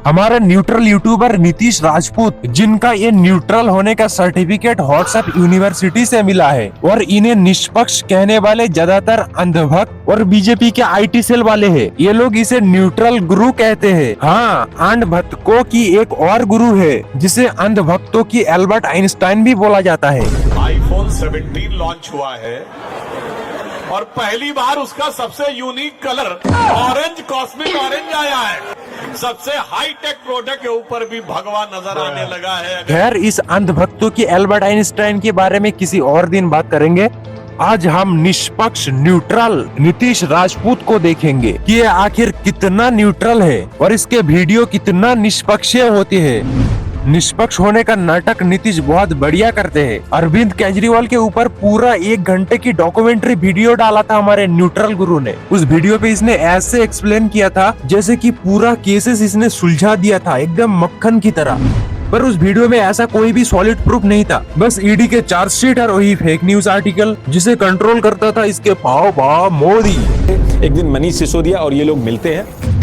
हमारे neutral YouTuber Nitish Rajput, जिनका ये न्यूट्रल होने का सर्टिफिकेट व्हाट्सएप यूनिवर्सिटी से मिला है, और इन्हें निष्पक्ष कहने वाले ज्यादातर अंधभक्त और बीजेपी के आईटी सेल वाले हैं। ये लोग इसे न्यूट्रल गुरु कहते हैं। हाँ, अंधभक्तों की एक और गुरु है जिसे अंधभक्तों की एल्बर्ट आइंस्टाइन भी बोला जाता है। आईफोन 17 लॉन्च हुआ है और पहली बार उसका सबसे unique colour orange, cosmic orange आया है। सबसे हाई टेक प्रोडक्ट के ऊपर भी भगवा नजर आने लगा है। खैर, इस अंधभक्तों की एल्बर्ट आइंस्टाइन के बारे में किसी और दिन बात करेंगे। आज हम निष्पक्ष न्यूट्रल नीतीश राजपूत को देखेंगे कि ये आखिर कितना न्यूट्रल है और इसके वीडियो कितना निष्पक्ष होते हैं। निष्पक्ष होने का नाटक नीतीश बहुत बढ़िया करते हैं। अरविंद केजरीवाल के ऊपर पूरा 1 घंटे की डॉक्यूमेंट्री वीडियो डाला था हमारे न्यूट्रल गुरु ने। उस वीडियो पे इसने ऐसे एक्सप्लेन किया था जैसे कि पूरा केसेस इसने सुलझा दिया था, एकदम मक्खन की तरह। पर उस वीडियो में ऐसा कोई भी सॉलिड प्रूफ नहीं था, बस ईडी के चार्जशीट और वही फेक न्यूज आर्टिकल जिसे कंट्रोल करता था इसके पाव मोदी। एक दिन मनीष सिसोदिया और ये लोग मिलते हैं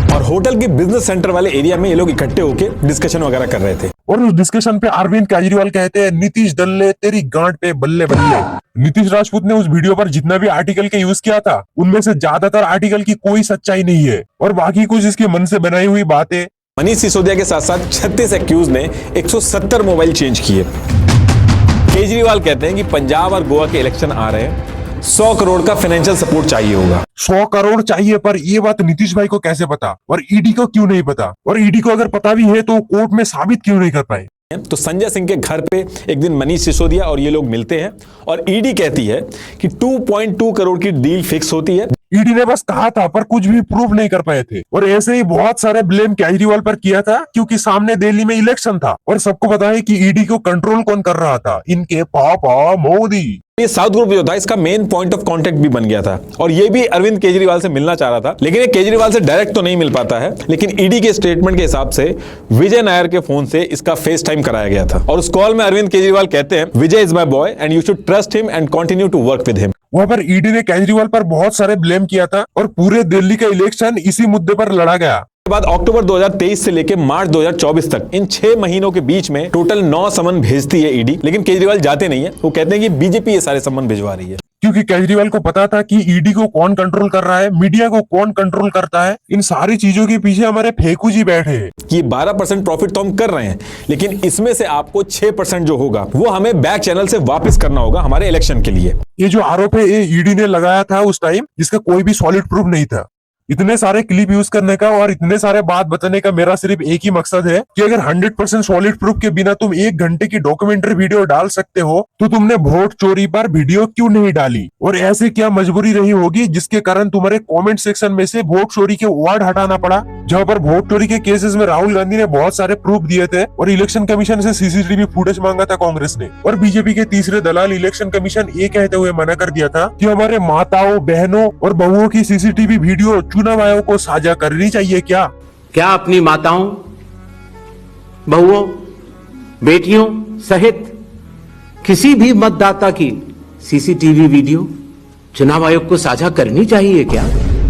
और होटल के बिजनेस सेंटर वाले एरिया में ये लोग इकट्ठे होके डिस्कशन वगैरह कर रहे थे। और उस डिस्कशन पे अरविंद केजरीवाल कहते हैं, नीतीश दल्ले तेरी गांड पे बल्ले बल्ले। नीतीश राजपूत ने उस वीडियो पर जितना भी आर्टिकल के यूज किया था, उनमें से ज्यादातर आर्टिकल की कोई सच्चाई नहीं है और बाकी कुछ इसके मन से बनाई हुई बातें। मनीष सिसोदिया के साथ साथ 36 एक्यूज ने 170 मोबाइल चेंज किए। केजरीवाल कहते हैं कि पंजाब और गोवा के इलेक्शन आ रहे हैं, 100 करोड़ का फाइनेंशियल सपोर्ट चाहिए होगा। 100 करोड़ चाहिए, पर ये बात नीतीश भाई को कैसे पता और ईडी को क्यों नहीं पता? और ईडी को अगर पता भी है तो कोर्ट में साबित क्यों नहीं कर पाए? तो संजय सिंह के घर पे एक दिन मनीष सिसोदिया और ये लोग मिलते हैं और ईडी कहती है कि 2.2 करोड़ की डील फिक्स होती है। ईडी ने बस कहा था पर कुछ भी प्रूव नहीं कर पाए थे। और ऐसे ही बहुत सारे ब्लेम केजरीवाल पर किया था क्योंकि सामने दिल्ली में इलेक्शन था और सबको पता है कि ईडी को कंट्रोल कौन कर रहा था, इनके पापा मोदी। ये साउथ ग्रुप जो था इसका मेन पॉइंट ऑफ कांटेक्ट भी बन गया था और ये भी अरविंद केजरीवाल से मिलना चाह रहा था, लेकिन ये केजरीवाल से डायरेक्ट तो नहीं मिल पाता है। लेकिन ईडी के स्टेटमेंट के हिसाब से विजय नायर के फोन से इसका फेस टाइम कराया गया था और उस कॉल में अरविंद केजरीवाल कहते हैं, Vijay is my boy and you should trust him and continue to work with him. वहाँ पर ईडी ने केजरीवाल पर बहुत सारे ब्लेम किया था और पूरे दिल्ली का इलेक्शन इसी मुद्दे पर लड़ा गया। के बाद अक्टूबर 2023 से लेकर मार्च 2024 तक इन 6 महीनों के बीच में टोटल 9 समन भेजती है ईडी, लेकिन केजरीवाल जाते नहीं है। वो कहते हैं कि बीजेपी ये सारे समन भिजवा रही है, क्योंकि केजरीवाल को पता था कि ईडी को कौन कंट्रोल कर रहा है, मीडिया को कौन कंट्रोल करता है। इन सारी चीजों के पीछे हमारे फेकू जी बैठे हैं कि 12% प्रॉफिट तो हम कर रहे हैं, लेकिन इसमें से आपको 6% जो होगा वो हमें बैक चैनल से वापस करना होगा हमारे इलेक्शन के लिए। ये जो आरोप है ये ईडी ने लगाया था उस टाइम, जिसका कोई भी सॉलिड प्रूफ नहीं था। इतने सारे क्लिप यूज करने का और इतने सारे बात बताने का मेरा सिर्फ एक ही मकसद है कि अगर 100% सॉलिड प्रूफ के बिना तुम 1 घंटे की डॉक्यूमेंट्री वीडियो डाल सकते हो तो तुमने वोट चोरी पर वीडियो क्यों नहीं डाली, और ऐसे क्या मजबूरी रही होगी जिसके कारण तुम्हारे कमेंट सेक्शन में से वोट चोरी के वर्ड हटाना पड़ा। जहाँ पर वोट चोरी के केसेस में राहुल गांधी ने बहुत सारे प्रूफ दिए थे और इलेक्शन कमीशन से सीसीटीवी फुटेज मांगा था कांग्रेस ने, और बीजेपी के तीसरे दलाल इलेक्शन कमीशन ये कहते हुए मना कर दिया था कि हमारे माताओं, बहनों और बहुओं की सीसीटीवी वीडियो चुनाव आयोग को साझा करनी चाहिए। क्या अपनी माताओं, बहुओं, बेटियों सहित किसी भी मतदाता की सीसीटीवी वीडियो चुनाव आयोग को साझा करनी चाहिए क्या?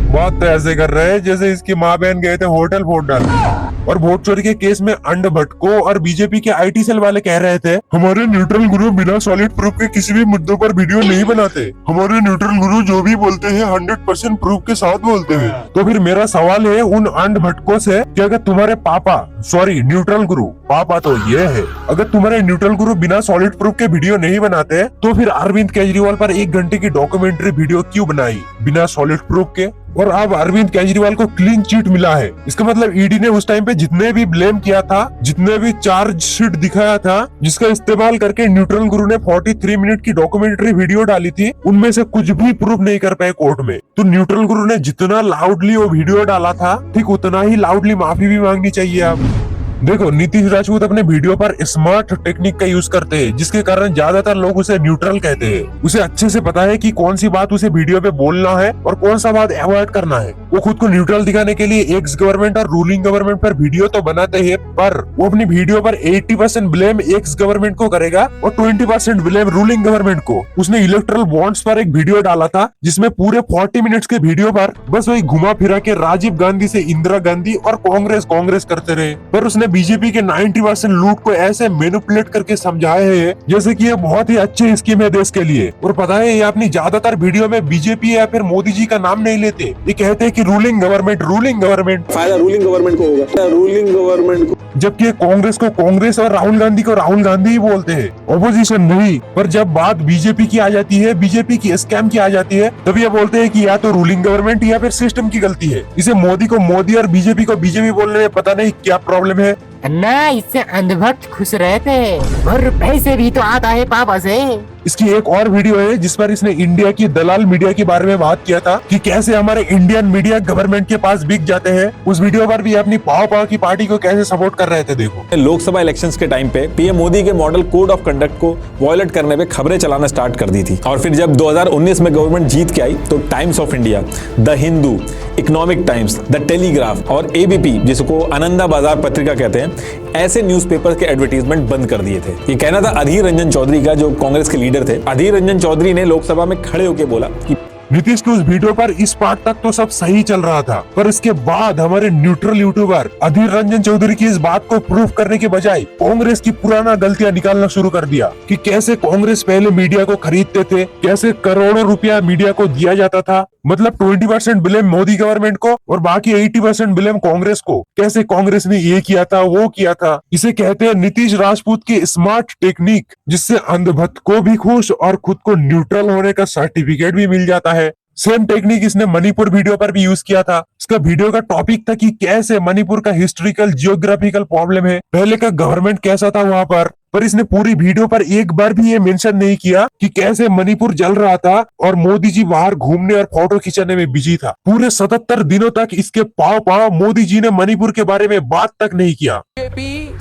बात तो ऐसे कर रहे हैं जैसे इसकी माँ बहन गए थे होटल वोट डालने। और वोट चोरी के केस में अंधभक्तों और बीजेपी के आईटी सेल वाले कह रहे थे, हमारे न्यूट्रल गुरु बिना सॉलिड प्रूफ के किसी भी मुद्दों पर वीडियो नहीं बनाते, हमारे न्यूट्रल गुरु जो भी बोलते हैं 100% प्रूफ के साथ बोलते हैं। तो फिर मेरा सवाल है उन अंधभक्तों से कि अगर तुम्हारे पापा, सॉरी न्यूट्रल गुरु, पापा तो ये है, अगर तुम्हारे न्यूट्रल गुरु बिना सॉलिड प्रूफ के वीडियो नहीं बनाते तो फिर अरविंद केजरीवाल पर 1 घंटे की डॉक्यूमेंट्री वीडियो क्यों बनाई बिना सॉलिड प्रूफ के? और अब अरविंद केजरीवाल को क्लीन चिट मिला है। इसका मतलब ईडी ने उस टाइम पे जितने भी ब्लेम किया था, जितने भी चार्जशीट दिखाया था, जिसका इस्तेमाल करके न्यूट्रल गुरु ने 43 मिनट की डॉक्यूमेंट्री वीडियो डाली थी, उनमें से कुछ भी प्रूफ नहीं कर पाए कोर्ट में। तो न्यूट्रल गुरु ने जितना लाउडली वो वीडियो डाला था, ठीक उतना ही लाउडली माफी भी मांगनी चाहिए अब। देखो, नीतीश राजपूत अपने वीडियो पर स्मार्ट टेक्निक का यूज करते हैं, जिसके कारण ज्यादातर लोग उसे न्यूट्रल कहते हैं। उसे अच्छे से पता है कि कौन सी बात उसे वीडियो पे बोलना है और कौन सा बात अवॉइड करना है। वो खुद को न्यूट्रल दिखाने के लिए एक्स गवर्नमेंट और रूलिंग गवर्नमेंट पर वीडियो तो बनाते हैं, पर वो अपनी वीडियो पर 80% ब्लेम एक्स गवर्नमेंट को करेगा और 20% ब्लेम रूलिंग गवर्नमेंट को। उसने इलेक्ट्रल बॉन्ड्स पर एक वीडियो डाला था, जिसमें पूरे 40 मिनट्स के वीडियो पर बस वही घुमा फिरा के राजीव गांधी से इंदिरा गांधी और कांग्रेस कांग्रेस करते रहे। पर उसने बीजेपी के 90% लूट को ऐसे मैनिपुलेट करके समझाए है जैसे कि ये बहुत ही अच्छे स्कीम है देश के लिए। और पता है, ये अपनी ज्यादातर वीडियो में बीजेपी या फिर मोदी जी का नाम नहीं लेते, ये कहते हैं कि रूलिंग गवर्नमेंट। फायदा रूलिंग गवर्नमेंट को होगा, रूलिंग गवर्नमेंट को, जबकि कांग्रेस को कांग्रेस और राहुल गांधी को राहुल गांधी ही बोलते हैं, ऑपोजिशन नहीं। पर जब बात बीजेपी की आ जाती है, बीजेपी की स्कैम की आ जाती है, तब ये बोलते हैं कि या तो रूलिंग गवर्नमेंट या फिर सिस्टम की गलती है। इसे मोदी को मोदी और बीजेपी को बीजेपी बोलने में पता नहीं क्या प्रॉब्लम है। अन्ना, इससे अंधभक्त खुश रहते हैं और पैसे भी तो आता है पापा से। इसकी एक और वीडियो है जिस पर इसने इंडिया की दलाल मीडिया के बारे में बात किया था कि कैसे हमारे इंडियन मीडिया गवर्नमेंट के पास बिक जाते हैं। उस वीडियो पर भी अपनी पाव की पार्टी को कैसे सपोर्ट कर रहे थे, देखो। लोकसभा इलेक्शंस के टाइम पे पीएम मोदी के मॉडल कोड ऑफ कंडक्ट को वॉयलेट करने पे खबरें चलाना स्टार्ट कर दी थी। और फिर जब 2019 में गवर्नमेंट जीत के आई तो times of India, the Hindu, economic times, the telegraph और एबीपी, जिसको आनंदा बाजार पत्रिका कहते हैं, ऐसे न्यूज़पेपर के एडवर्टीजमेंट बंद कर दिए थे। ये कहना था अधीर रंजन चौधरी का, जो कांग्रेस के लीडर थे। अधीर रंजन चौधरी ने लोकसभा में खड़े होकर बोला कि नीतीश के उस वीडियो पर इस पार्ट तक तो सब सही चल रहा था, पर इसके बाद हमारे न्यूट्रल यूट्यूबर अधीर रंजन चौधरी की इस बात को प्रूफ करने के बजाय कांग्रेस की पुराना गलतियां निकालना शुरू कर दिया कि कैसे कांग्रेस पहले मीडिया को खरीदते थे, कैसे करोड़ों रुपया मीडिया को दिया जाता था। मतलब 20% ब्लेम मोदी गवर्नमेंट को और बाकी 80% ब्लेम कांग्रेस को। कैसे कांग्रेस ने ये किया था, वो किया था। इसे कहते हैं नीतीश राजपूत की स्मार्ट टेक्निक, जिससे अंधभक्त को भी खुश और खुद को न्यूट्रल होने का सर्टिफिकेट भी मिल जाता है। सेम टेक्निक इसने मणिपुर वीडियो पर भी यूज किया था। इसका वीडियो का टॉपिक था कि कैसे मणिपुर का हिस्टोरिकल जियोग्राफिकल प्रॉब्लम है, पहले का गवर्नमेंट कैसा था वहाँ पर इसने पूरी वीडियो पर एक बार भी ये मेंशन नहीं किया कि कैसे मणिपुर जल रहा था और मोदी जी बाहर घूमने और फोटो खींचने में बिजी था। पूरे 77 दिनों तक इसके पाव मोदी जी ने मणिपुर के बारे में बात तक नहीं किया।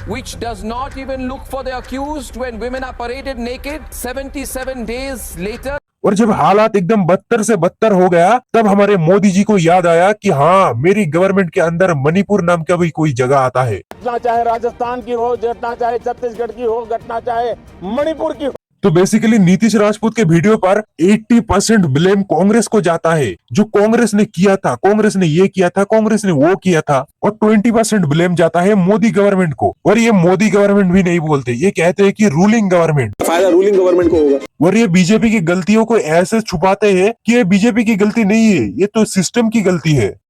Which does not even look for the accused when women are paraded naked 77 days later. और जब हालात एकदम बदतर से बदतर हो गया, तब हमारे मोदी जी को याद आया कि हाँ, मेरी गवर्नमेंट के अंदर मणिपुर नाम का भी कोई जगह आता है। घटना चाहे राजस्थान की हो, घटना चाहे छत्तीसगढ़ की हो, घटना चाहे मणिपुर की हो। तो बेसिकली नीतीश राजपूत के वीडियो पर 80% ब्लेम कांग्रेस को जाता है, जो कांग्रेस ने किया था, कांग्रेस ने ये किया था, कांग्रेस ने वो किया था। और 20% ब्लेम जाता है मोदी गवर्नमेंट को। और ये मोदी गवर्नमेंट भी नहीं बोलते, ये कहते हैं कि रूलिंग गवर्नमेंट। फायदा रूलिंग गवर्नमेंट को होगा। और ये बीजेपी की गलतियों को ऐसे छुपाते हैं कि ये बीजेपी की गलती नहीं है, ये तो सिस्टम की गलती है।